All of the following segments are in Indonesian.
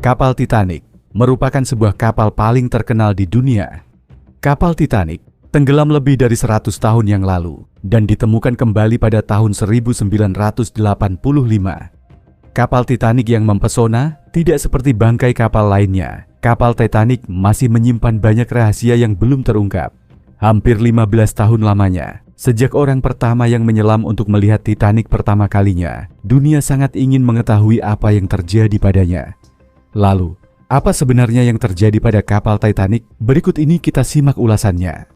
Kapal Titanic merupakan sebuah kapal paling terkenal di dunia. Kapal Titanic tenggelam lebih dari 100 tahun yang lalu dan ditemukan kembali pada tahun 1985. Kapal Titanic yang mempesona tidak seperti bangkai kapal lainnya. Kapal Titanic masih menyimpan banyak rahasia yang belum terungkap. Hampir 15 tahun lamanya, sejak orang pertama yang menyelam untuk melihat Titanic pertama kalinya, dunia sangat ingin mengetahui apa yang terjadi padanya. Lalu, apa sebenarnya yang terjadi pada kapal Titanic? Berikut ini kita simak ulasannya.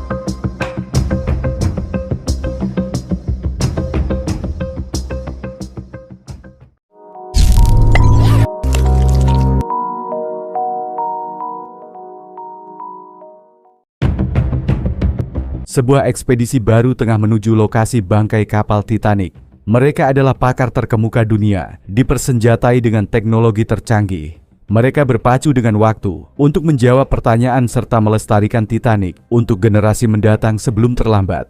Sebuah ekspedisi baru tengah menuju lokasi bangkai kapal Titanic. Mereka adalah pakar terkemuka dunia, dipersenjatai dengan teknologi tercanggih. Mereka berpacu dengan waktu untuk menjawab pertanyaan serta melestarikan Titanic untuk generasi mendatang sebelum terlambat.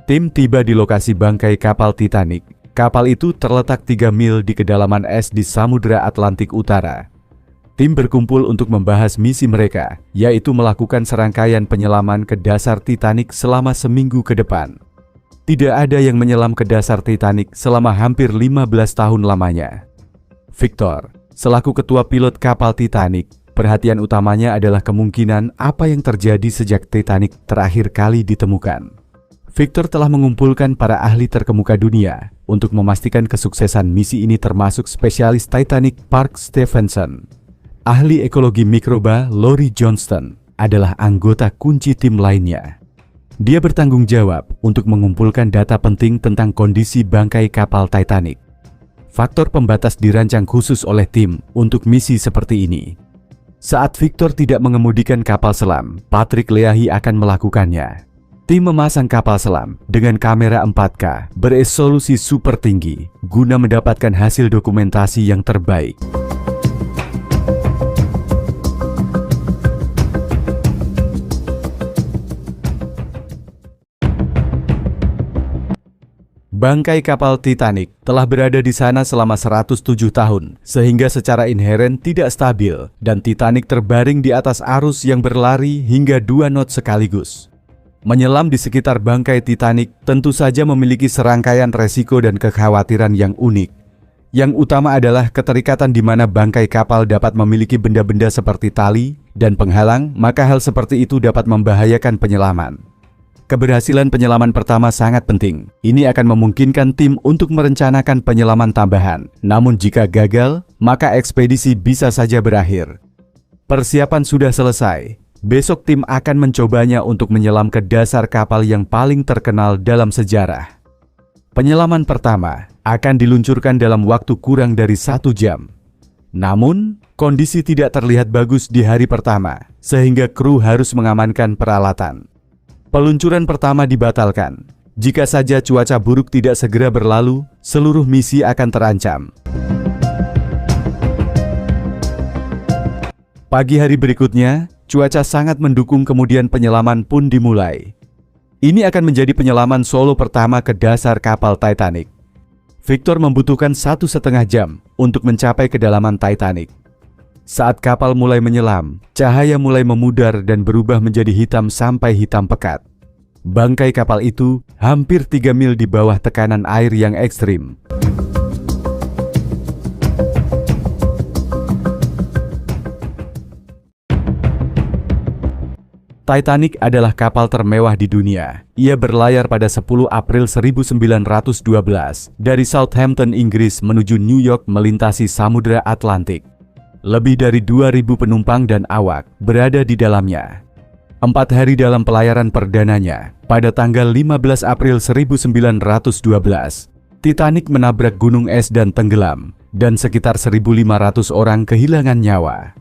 Tim tiba di lokasi bangkai kapal Titanic. Kapal itu terletak 3 mil di kedalaman es di Samudra Atlantik Utara. Tim berkumpul untuk membahas misi mereka, yaitu melakukan serangkaian penyelaman ke dasar Titanic selama seminggu ke depan. Tidak ada yang menyelam ke dasar Titanic selama hampir 15 tahun lamanya. Victor, selaku ketua pilot kapal Titanic, perhatian utamanya adalah kemungkinan apa yang terjadi sejak Titanic terakhir kali ditemukan. Victor telah mengumpulkan para ahli terkemuka dunia untuk memastikan kesuksesan misi ini, termasuk spesialis Titanic Park Stevenson. Ahli ekologi mikroba Laurie Johnston adalah anggota kunci tim lainnya. Dia bertanggung jawab untuk mengumpulkan data penting tentang kondisi bangkai kapal Titanic. Faktor pembatas dirancang khusus oleh tim untuk misi seperti ini. Saat Victor tidak mengemudikan kapal selam, Patrick Leahy akan melakukannya. Tim memasang kapal selam dengan kamera 4K beresolusi super tinggi guna mendapatkan hasil dokumentasi yang terbaik. Bangkai kapal Titanic telah berada di sana selama 107 tahun, sehingga secara inheren tidak stabil dan Titanic terbaring di atas arus yang berlari hingga 2 knot sekaligus. Menyelam di sekitar bangkai Titanic tentu saja memiliki serangkaian resiko dan kekhawatiran yang unik. Yang utama adalah keterikatan di mana bangkai kapal dapat memiliki benda-benda seperti tali dan penghalang, maka hal seperti itu dapat membahayakan penyelaman. Keberhasilan penyelaman pertama sangat penting. Ini akan memungkinkan tim untuk merencanakan penyelaman tambahan. Namun jika gagal, maka ekspedisi bisa saja berakhir. Persiapan sudah selesai. Besok tim akan mencobanya untuk menyelam ke dasar kapal yang paling terkenal dalam sejarah. Penyelaman pertama akan diluncurkan dalam waktu kurang dari 1 jam. Namun, kondisi tidak terlihat bagus di hari pertama, sehingga kru harus mengamankan peralatan. Peluncuran pertama dibatalkan. Jika saja cuaca buruk tidak segera berlalu, seluruh misi akan terancam. Pagi hari berikutnya, cuaca sangat mendukung, kemudian penyelaman pun dimulai. Ini akan menjadi penyelaman solo pertama ke dasar kapal Titanic. Victor membutuhkan 1,5 jam untuk mencapai kedalaman Titanic. Saat kapal mulai menyelam, cahaya mulai memudar dan berubah menjadi hitam sampai hitam pekat. Bangkai kapal itu hampir 3 mil di bawah tekanan air yang ekstrim. Titanic adalah kapal termewah di dunia. Ia berlayar pada 10 April 1912 dari Southampton, Inggris menuju New York melintasi Samudra Atlantik. Lebih dari 2.000 penumpang dan awak berada di dalamnya. 4 hari dalam pelayaran perdananya, pada tanggal 15 April 1912, Titanic menabrak gunung es dan tenggelam, dan sekitar 1.500 orang kehilangan nyawa.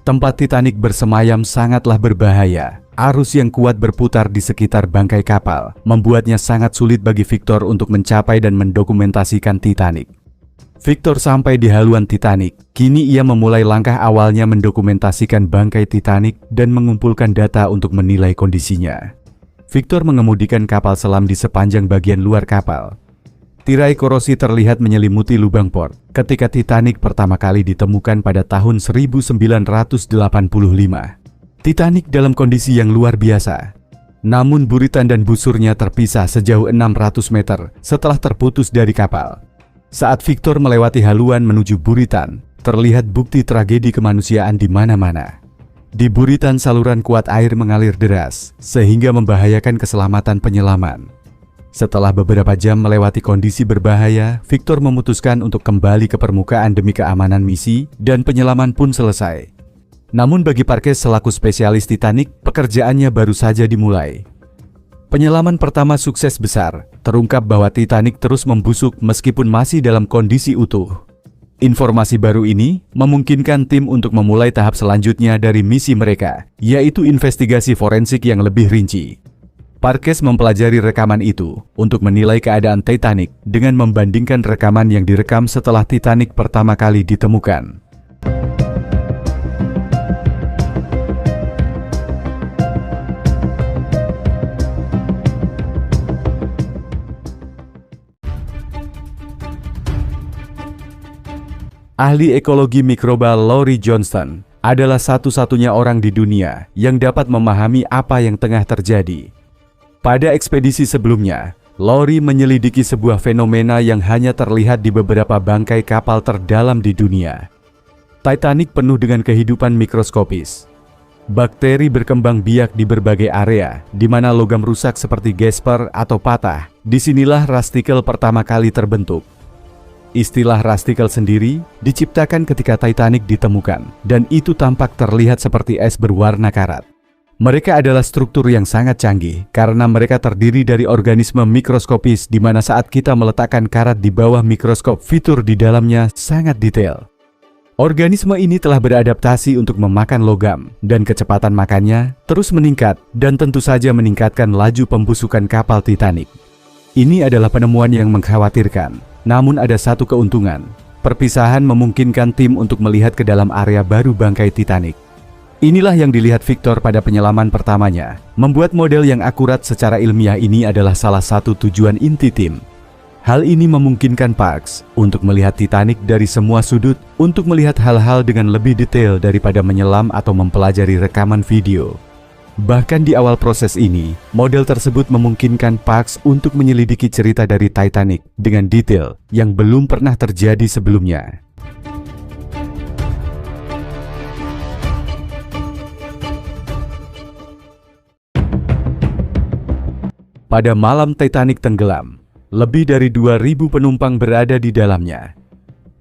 Tempat Titanic bersemayam sangatlah berbahaya. Arus yang kuat berputar di sekitar bangkai kapal, membuatnya sangat sulit bagi Victor untuk mencapai dan mendokumentasikan Titanic. Victor sampai di haluan Titanic. Kini ia memulai langkah awalnya mendokumentasikan bangkai Titanic dan mengumpulkan data untuk menilai kondisinya. Victor mengemudikan kapal selam di sepanjang bagian luar kapal. Tirai korosi terlihat menyelimuti lubang port ketika Titanic pertama kali ditemukan pada tahun 1985. Titanic dalam kondisi yang luar biasa. Namun buritan dan busurnya terpisah sejauh 600 meter setelah terputus dari kapal. Saat Victor melewati haluan menuju buritan, terlihat bukti tragedi kemanusiaan di mana-mana. Di buritan saluran kuat air mengalir deras, sehingga membahayakan keselamatan penyelaman. Setelah beberapa jam melewati kondisi berbahaya, Victor memutuskan untuk kembali ke permukaan demi keamanan misi, dan penyelaman pun selesai. Namun bagi Parkes selaku spesialis Titanic, pekerjaannya baru saja dimulai. Penyelaman pertama sukses besar, terungkap bahwa Titanic terus membusuk meskipun masih dalam kondisi utuh. Informasi baru ini memungkinkan tim untuk memulai tahap selanjutnya dari misi mereka, yaitu investigasi forensik yang lebih rinci. Parkes mempelajari rekaman itu untuk menilai keadaan Titanic dengan membandingkan rekaman yang direkam setelah Titanic pertama kali ditemukan. Ahli ekologi mikroba Laurie Johnston adalah satu-satunya orang di dunia yang dapat memahami apa yang tengah terjadi. Pada ekspedisi sebelumnya, Laurie menyelidiki sebuah fenomena yang hanya terlihat di beberapa bangkai kapal terdalam di dunia. Titanic penuh dengan kehidupan mikroskopis. Bakteri berkembang biak di berbagai area, di mana logam rusak seperti gesper atau patah. Disinilah rastikel pertama kali terbentuk. Istilah rastikel sendiri diciptakan ketika Titanic ditemukan, dan itu tampak terlihat seperti es berwarna karat. Mereka adalah struktur yang sangat canggih karena mereka terdiri dari organisme mikroskopis di mana saat kita meletakkan karat di bawah mikroskop, fitur di dalamnya sangat detail. Organisme ini telah beradaptasi untuk memakan logam dan kecepatan makannya terus meningkat dan tentu saja meningkatkan laju pembusukan kapal Titanic. Ini adalah penemuan yang mengkhawatirkan, namun ada satu keuntungan. Perpisahan memungkinkan tim untuk melihat ke dalam area baru bangkai Titanic. Inilah yang dilihat Victor pada penyelaman pertamanya. Membuat model yang akurat secara ilmiah ini adalah salah satu tujuan inti tim. Hal ini memungkinkan Parkes untuk melihat Titanic dari semua sudut, untuk melihat hal-hal dengan lebih detail daripada menyelam atau mempelajari rekaman video. Bahkan di awal proses ini, model tersebut memungkinkan Parkes untuk menyelidiki cerita dari Titanic dengan detail yang belum pernah terjadi sebelumnya. Pada malam Titanic tenggelam, lebih dari 2.000 penumpang berada di dalamnya.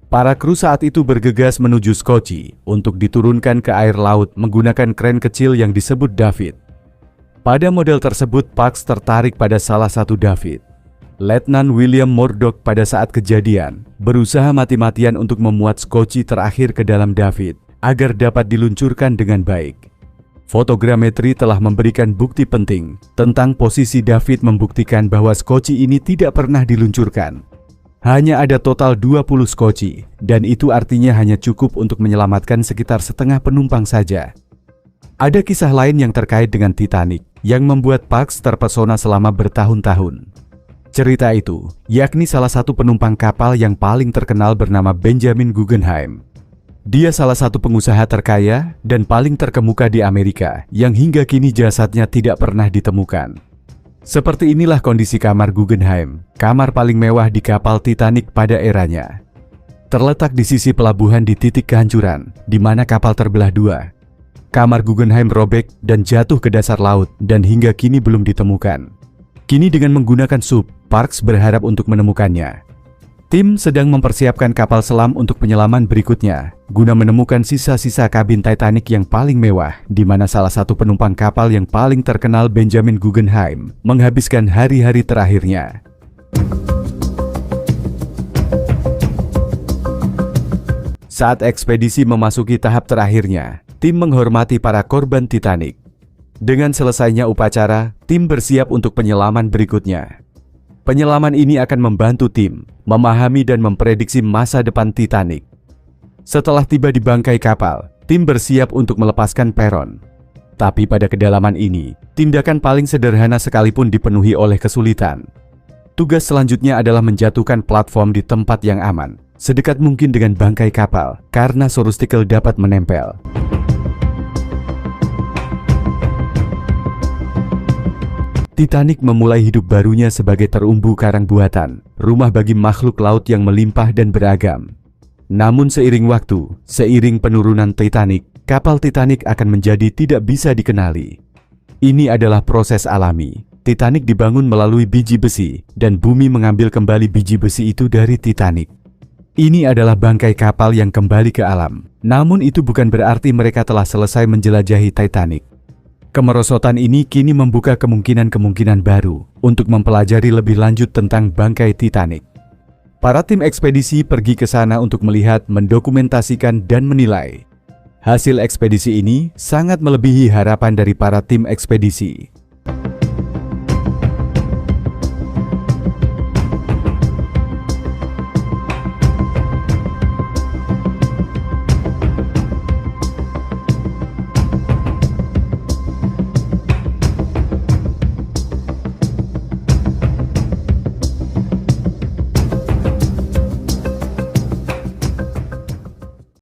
Para kru saat itu bergegas menuju Skocie untuk diturunkan ke air laut menggunakan kren kecil yang disebut David. Pada model tersebut, Parkes tertarik pada salah satu David. Letnan William Murdoch pada saat kejadian berusaha mati-matian untuk memuat Skocie terakhir ke dalam David agar dapat diluncurkan dengan baik. Fotogrametri telah memberikan bukti penting tentang posisi David, membuktikan bahwa Skocie ini tidak pernah diluncurkan. Hanya ada total 20 Skocie, dan itu artinya hanya cukup untuk menyelamatkan sekitar setengah penumpang saja. Ada kisah lain yang terkait dengan Titanic yang membuat Parkes terpesona selama bertahun-tahun. Cerita itu, yakni salah satu penumpang kapal yang paling terkenal bernama Benjamin Guggenheim. Dia salah satu pengusaha terkaya dan paling terkemuka di Amerika yang hingga kini jasadnya tidak pernah ditemukan. Seperti inilah kondisi kamar Guggenheim, kamar paling mewah di kapal Titanic pada eranya. Terletak di sisi pelabuhan di titik kehancuran, di mana kapal terbelah dua. Kamar Guggenheim robek dan jatuh ke dasar laut dan hingga kini belum ditemukan. Kini dengan menggunakan SUP, Parkes berharap untuk menemukannya. Tim sedang mempersiapkan kapal selam untuk penyelaman berikutnya, guna menemukan sisa-sisa kabin Titanic yang paling mewah, di mana salah satu penumpang kapal yang paling terkenal, Benjamin Guggenheim, menghabiskan hari-hari terakhirnya. Saat ekspedisi memasuki tahap terakhirnya, tim menghormati para korban Titanic. Dengan selesainya upacara, tim bersiap untuk penyelaman berikutnya. Penyelaman ini akan membantu tim memahami dan memprediksi masa depan Titanic. Setelah tiba di bangkai kapal, tim bersiap untuk melepaskan peron. Tapi pada kedalaman ini, tindakan paling sederhana sekalipun dipenuhi oleh kesulitan. Tugas selanjutnya adalah menjatuhkan platform di tempat yang aman, sedekat mungkin dengan bangkai kapal, karena Sorustikel dapat menempel. Titanic memulai hidup barunya sebagai terumbu karang buatan, rumah bagi makhluk laut yang melimpah dan beragam. Namun seiring waktu, seiring penurunan Titanic, kapal Titanic akan menjadi tidak bisa dikenali. Ini adalah proses alami. Titanic dibangun melalui biji besi, dan bumi mengambil kembali biji besi itu dari Titanic. Ini adalah bangkai kapal yang kembali ke alam. Namun itu bukan berarti mereka telah selesai menjelajahi Titanic. Kemerosotan ini kini membuka kemungkinan-kemungkinan baru untuk mempelajari lebih lanjut tentang bangkai Titanic. Para tim ekspedisi pergi ke sana untuk melihat, mendokumentasikan, dan menilai. Hasil ekspedisi ini sangat melebihi harapan dari para tim ekspedisi.